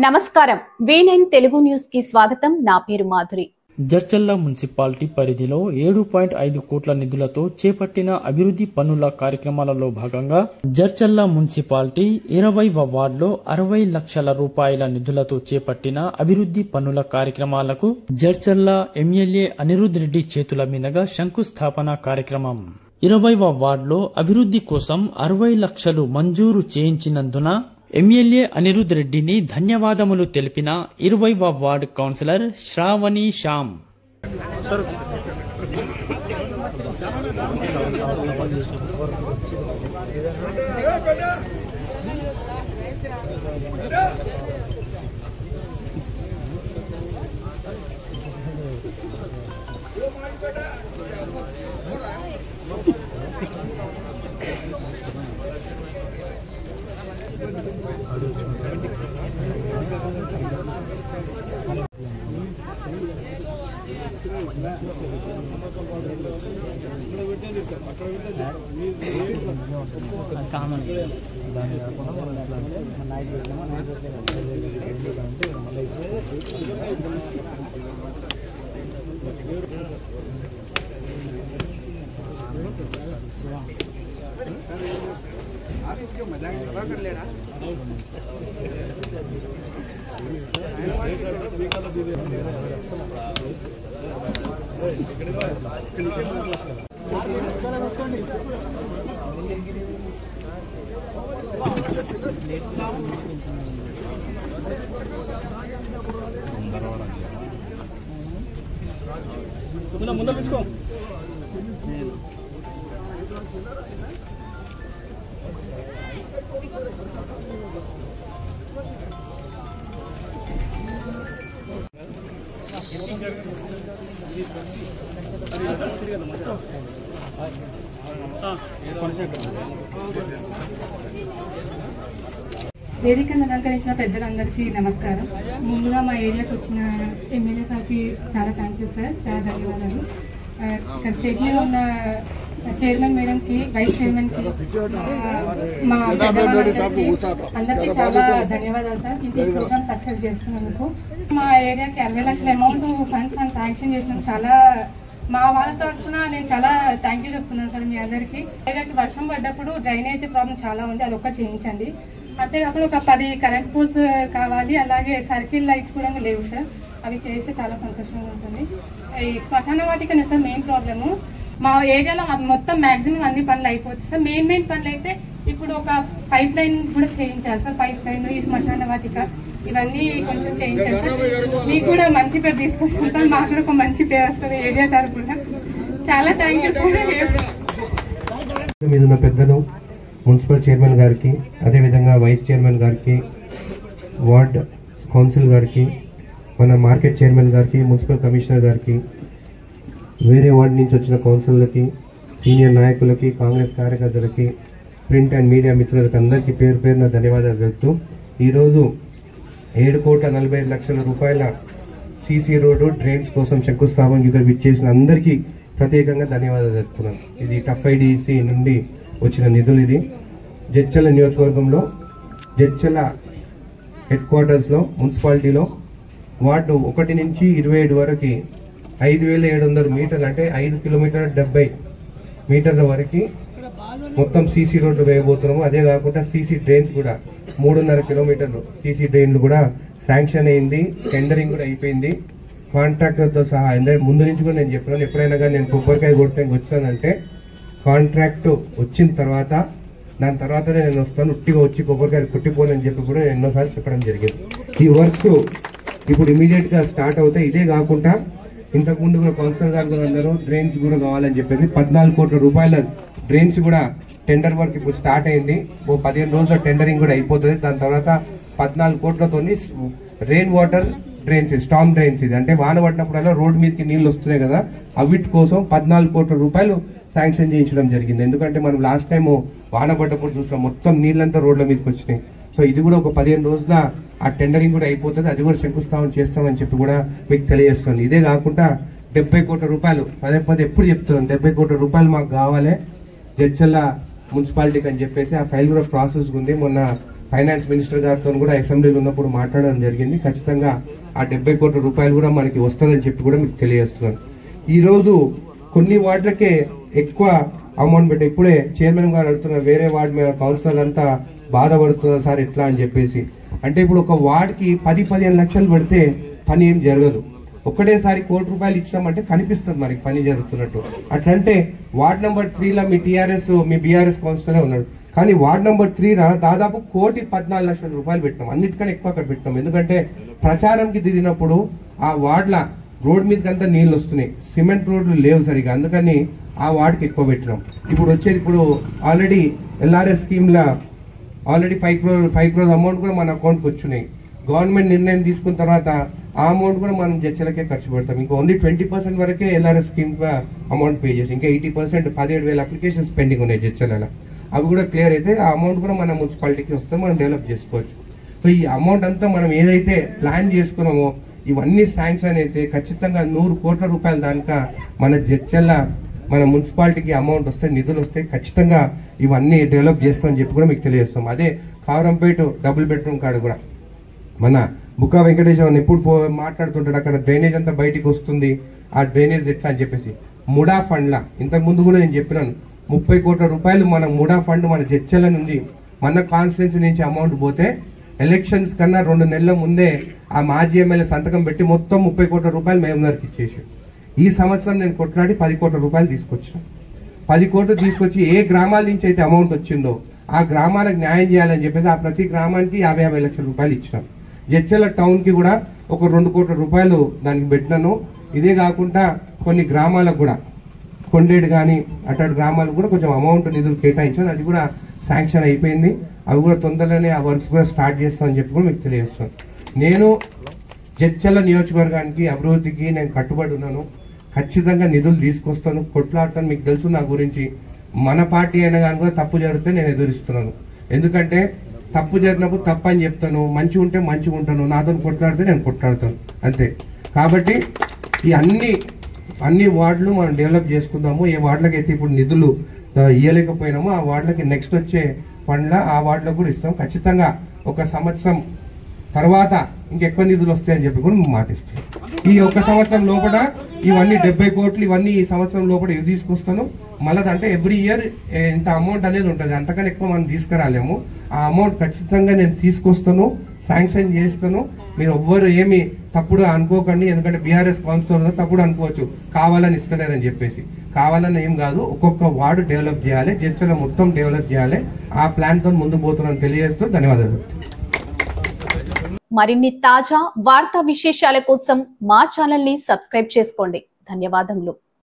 నమస్కారం V9 Telugu news కి స్వాగతం. నా పేరు మాధురి. జడ్చర్ల మున్సిపాలిటీ పరిధిలో 7.5 కోట్ల నిధులతో చేపట్టిన అభివృద్ధి పనుల కార్యక్రమాలలో భాగంగా జడ్చర్ల మున్సిపాలిటీ 20వ వార్డులో 60 లక్షల రూపాయల నిధులతో చేపట్టిన అభివృద్ధి పనుల కార్యక్రమాలకు జడ్చర్ల ఎమ్మెల్యే అనిరుద్ రెడ్డి చేతుల మీదుగా శంకుస్థాపన కార్యక్రమం. 20వ వార్డులో అభివృద్ధి కోసం 60 లక్షలు మంజూరు చేయించినందున ఎమ్మెల్యే అనిరుద్ రెడ్డిని ధన్యవాదములు తెలిపిన 20వ వార్డు కౌన్సిలర్ శ్రావణి శ్యామ్. వేదికను అలంకరించిన పెద్దలందరికీ నమస్కారం. ముందుగా మా ఏరియాకి వచ్చిన ఎమ్మెల్యే సార్కి చాలా థ్యాంక్ యూ సార్, చాలా ధన్యవాదాలు. ఇక్కడ స్టేట్ మీద ఉన్న చైర్మన్ మేడంకి, వైస్ చైర్మన్కి, మా అందరికీ చాలా ధన్యవాదాలు సార్. ఇంత ఈ ప్రోగ్రామ్ సక్సెస్ చేస్తున్నందుకు. మా ఏరియాకి 60 లక్షల అమౌంట్ ఫండ్స్ అని శాంక్షన్ చేసినందుకు చాలా మా వాళ్ళ తరఫున నేను చాలా థ్యాంక్ యూ చెప్తున్నాను సార్ మీ అందరికీ. ఏరియాకి వర్షం పడ్డప్పుడు డ్రైనేజ్ ప్రాబ్లం చాలా ఉంది, అది ఒక్కటి చేయించండి. అంతేకాకుండా ఒక 10 కరెంట్ పోల్స్ కావాలి, అలాగే సర్కిల్ లైట్స్ కూడా లేవు సార్, అవి చేస్తే చాలా సంతోషంగా ఉంటుంది. ఈ శ్మశాన వాటికనే సార్ మెయిన్ ప్రాబ్లము. మా ఏరియాలో మొత్తం మ్యాక్సిమం అన్ని పనులు అయిపోతాయి సార్. మెయిన్ పనులు అయితే ఇప్పుడు ఒక పైప్ లైన్ కూడా చేయించాలి సార్. పైప్ లైన్, ఈ శ్మశాన వాటిక, ఇవన్నీ కొంచెం చేయించాలి సార్. మీకు కూడా మంచి పేరు తీసుకొస్తాం సార్, మాకు కూడా ఒక మంచి పేరు వస్తుంది ఏరియా తరఫున. చాలా థ్యాంక్ యూ సార్. మీద ఉన్న పెద్దలు, మున్సిపల్ చైర్మన్ గారికి, అదేవిధంగా వైస్ చైర్మన్ గారికి, వార్డ్ కౌన్సిల్ గారికి, మన మార్కెట్ చైర్మన్ గారికి, మున్సిపల్ కమిషనర్ గారికి, వేరే వార్డు నుంచి వచ్చిన కౌన్సిలర్లకి, సీనియర్ నాయకులకి, కాంగ్రెస్ కార్యకర్తలకి, ప్రింట్ అండ్ మీడియా మిత్రులకి అందరికీ పేరు పేరున ధన్యవాదాలు చెప్తూ ఈరోజు 7,45 లక్షల రూపాయల సీసీ రోడ్డు డ్రైన్స్ కోసం శంకుస్థాపన ఇక్కడ విచ్చేసిన అందరికీ ప్రత్యేకంగా ధన్యవాదాలు చెప్తున్నాను. ఇది టఫ్ఐడిసి నుండి వచ్చిన నిధులు. ఇది జడ్చర్ల నియోజకవర్గంలో జడ్చర్ల హెడ్ క్వార్టర్స్లో మున్సిపాలిటీలో వార్డు 1 నుంచి 27 వరకు 5,700 మీటర్లు, అంటే 5 కిలోమీటర్ల 70 మీటర్ల వరకు మొత్తం సీసీ రోడ్లు వేయబోతున్నాము. అదే కాకుండా సీసీ డ్రైన్స్ కూడా 3.5 కిలోమీటర్లు సీసీ డ్రైన్లు కూడా శాంక్షన్ అయింది, టెండరింగ్ కూడా అయిపోయింది కాంట్రాక్టర్తో సహా. ముందు నుంచి కూడా నేను చెప్పినాను, ఎప్పుడైనా కానీ నేను కొబ్బరికాయ కొట్టడానికి వచ్చానంటే కాంట్రాక్ట్ వచ్చిన తర్వాత దాని తర్వాతనే నేను వస్తాను, ఉట్టిగా వచ్చి కొబ్బరికాయలు కొట్టిపోనని చెప్పి కూడా నేను ఎన్నోసార్లు చెప్పడం జరిగింది. ఈ వర్క్స్ ఇప్పుడు ఇమీడియట్గా స్టార్ట్ అవుతాయి. ఇదే కాకుండా ఇంతకుముందు కూడా కౌన్సిలర్ గారు కూడా అన్నారు డ్రైన్స్ కూడా కావాలని చెప్పేసి 14 కోట్ల రూపాయల డ్రైన్స్ కూడా టెండర్ వర్క్ ఇప్పుడు స్టార్ట్ అయింది. 15 రోజుల టెండరింగ్ కూడా అయిపోతుంది. దాని తర్వాత 14 కోట్లతో rain water drains, storm drains, ఇది అంటే వాన పడినప్పుడల్లా రోడ్డు మీదకి నీళ్లు వస్తున్నాయి కదా, అవిటి కోసం 14 కోట్ల రూపాయలు శాంక్షన్ చేయించడం జరిగింది. ఎందుకంటే మనం లాస్ట్ టైం వాన పడ్డప్పుడు చూసాం, మొత్తం నీళ్ళంతా రోడ్ల మీదకి వచ్చినాయి. సో ఇది కూడా ఒక 15 రోజుల ఆ టెండరింగ్ కూడా అయిపోతుంది, అది కూడా శంకుస్థాపన చేస్తామని చెప్పి కూడా మీకు తెలియజేస్తాను. ఇదే కాకుండా 70 కోట్ల రూపాయలు, పదే పదే ఎప్పుడు చెప్తున్నాను, 70 కోట్ల రూపాయలు మాకు కావాలి జడ్చర్ల మున్సిపాలిటీకి అని చెప్పేసి ఆ ఫైల్ కూడా ప్రాసెస్ ఉంది. మొన్న ఫైనాన్స్ మినిస్టర్ గారితో కూడా అసెంబ్లీలో ఉన్నప్పుడు మాట్లాడడం జరిగింది. ఖచ్చితంగా ఆ 70 కోట్ల రూపాయలు కూడా మనకి వస్తుందని చెప్పి కూడా మీకు తెలియజేస్తున్నాను. ఈరోజు కొన్ని వార్డులకే ఎక్కువ అమౌంట్ పెట్టి ఇప్పుడే చైర్మన్ గారు అడుగుతున్నారు, వేరే వార్డు మీద కౌన్సిలర్ అంతా బాధపడుతున్నారు సార్ ఎట్లా అని చెప్పేసి. అంటే ఇప్పుడు ఒక వార్డుకి 10-15 లక్షలు పెడితే పని ఏం జరగదు. ఒక్కటేసారి 1 కోటి రూపాయలు ఇచ్చామంటే కనిపిస్తుంది మనకి పని జరుగుతున్నట్టు. అట్లంటే వార్డ్ నెంబర్ 3లో మీ బీఆర్ఎస్ కౌన్సిలరే ఉన్నాడు, కానీ వార్డ్ నెంబర్ 3 దాదాపు 1,14 లక్షల రూపాయలు పెట్టినాం. అన్నిటికన్నా ఎక్కువ అక్కడ పెట్టినాం. ఎందుకంటే ప్రచారంకి దిగినప్పుడు ఆ వార్డుల రోడ్ మీదకంతా నీళ్ళు వస్తున్నాయి, సిమెంట్ రోడ్లు లేవు సరిగా, అందుకని ఆ వార్డుకి ఎక్కువ పెట్టినాం. ఇప్పుడు ఆల్రెడీ ఎల్ఆర్ఎస్ స్కీమ్లో ఆల్రెడీ 5 crore అమౌంట్ కూడా మన అకౌంట్కి వచ్చినాయి. గవర్నమెంట్ నిర్ణయం తీసుకున్న తర్వాత ఆ అమౌంట్ కూడా మనం జడ్చలకే ఖర్చు పెడతాం. ఇంకా ఓన్లీ 20% వరకే ఎల్ఆర్ఎస్ స్కీమ్ అమౌంట్ పే చేసి, ఇంకా 80% 17,000 అప్లికేషన్స్ పెండింగ్ ఉన్నాయి జడ్చల. అవి కూడా క్లియర్ అయితే ఆ అమౌంట్ కూడా మన మున్సిపాలిటీకి వస్తే మనం డెవలప్ చేసుకోవచ్చు. సో ఈ అమౌంట్ అంతా మనం ఏదైతే ప్లాన్ చేసుకున్నామో ఇవన్నీ శాంక్షన్ అయితే ఖచ్చితంగా 100 కోట్ల రూపాయల దానిక మన జడ్చల మన మున్సిపాలిటీకి అమౌంట్ వస్తే, నిధులు వస్తే ఖచ్చితంగా ఇవన్నీ డెవలప్ చేస్తామని చెప్పి కూడా మీకు తెలియజేస్తాం. అదే కావరంపేట డబుల్ బెడ్రూమ్ కాడ కూడా మన బుక్కా వెంకటేశ్వర ఎప్పుడు మాట్లాడుతుంటాడు, అక్కడ డ్రైనేజ్ అంతా బయటికి వస్తుంది, ఆ డ్రైనేజ్ ఎట్లా అని చెప్పేసి ముడా ఫండ్లా ఇంతకు ముందు కూడా నేను చెప్పినాను 30 కోట్ల రూపాయలు మన ముడా ఫండ్ మన జడ్చల నుండి మన కాన్స్టిట్యున్సీ నుంచి అమౌంట్ పోతే ఎలక్షన్స్ కన్నా 2 నెలల ముందే ఆ మాజీ ఎమ్మెల్యే సంతకం పెట్టి మొత్తం 30 కోట్ల రూపాయలు మేమున్నరికి ఇచ్చేసి, ఈ సంవత్సరం నేను కొట్లాడి 10 కోట్ల రూపాయలు తీసుకొచ్చిన. 10 కోట్లు తీసుకొచ్చి ఏ గ్రామాల నుంచి అయితే అమౌంట్ వచ్చిందో ఆ గ్రామాలకు న్యాయం చేయాలని చెప్పేసి ఆ ప్రతి గ్రామానికి 50 లక్షల రూపాయలు ఇచ్చినాం. జడ్చల టౌన్కి కూడా ఒక 2 కోట్ల రూపాయలు దానికి పెట్టినాను. ఇదే కాకుండా కొన్ని గ్రామాలకు కూడా కొండేడు కానీ అట్లాంటి గ్రామాలకు కూడా కొంచెం అమౌంట్ నిధులు కేటాయించాను. అది కూడా శాంక్షన్ అయిపోయింది. అవి కూడా తొందరలోనే ఆ వర్క్స్ కూడా స్టార్ట్ చేస్తామని చెప్పి కూడా మీకు తెలియజేస్తాను. నేను జడ్చల నియోజకవర్గానికి అభివృద్ధికి నేను కట్టుబడి ఉన్నాను. ఖచ్చితంగా నిధులు తీసుకొస్తాను, కొట్లాడతాను. మీకు తెలుసు నా గురించి, మన పార్టీ అయినా కానీ కూడా తప్పు జరిగితే నేను ఎదురిస్తున్నాను. ఎందుకంటే తప్పు జరిగినప్పుడు తప్పు అని చెప్తాను, మంచి ఉంటే మంచిగా ఉంటాను, నాతో కొట్లాడితే నేను కొట్లాడతాను అంతే. కాబట్టి ఈ అన్ని వార్డులు మనం డెవలప్ చేసుకుందాము. ఏ వార్డులకు అయితే ఇప్పుడు నిధులు ఇవ్వలేకపోయినామో ఆ వార్డులకి నెక్స్ట్ వచ్చే ఫండ్ల ఆ వార్డులకు కూడా ఇస్తాం. ఖచ్చితంగా ఒక సంవత్సరం తర్వాత ఇంకెక్కువ నిధులు వస్తాయని చెప్పి కూడా మేము మాటిస్తాం. ఈ 1 సంవత్సరం లోపల ఇవన్నీ 70 కోట్లు ఇవన్నీ ఈ సంవత్సరం లోపల ఇవి తీసుకొస్తాను. మళ్ళీ అంటే ఎవ్రీ ఇయర్ ఇంత అమౌంట్ అనేది ఉంటుంది, అంతకన్నా ఎక్కువ మనం తీసుకురాలేము. ఆ అమౌంట్ ఖచ్చితంగా నేను తీసుకొస్తాను, శాంక్షన్ చేస్తాను. మీరు ఎవ్వరు ఏమి తప్పుడు అనుకోకండి, ఎందుకంటే బీఆర్ఎస్ కౌన్సిలర్ తప్పుడు అనుకోవచ్చు కావాలని ఇస్తలేదని చెప్పేసి. కావాలని ఏం కాదు, ఒక్కొక్క వార్డు డెవలప్ చేయాలి, జడ్చల మొత్తం డెవలప్ చేయాలి. ఆ ప్లాన్తో ముందు పోతున్నాను తెలియజేస్తూ ధన్యవాదాలు. మరిన్ని తాజా వార్తా విశేషాల కోసం మా ఛానల్ ని సబ్స్క్రైబ్ చేసుకోండి. ధన్యవాదములు.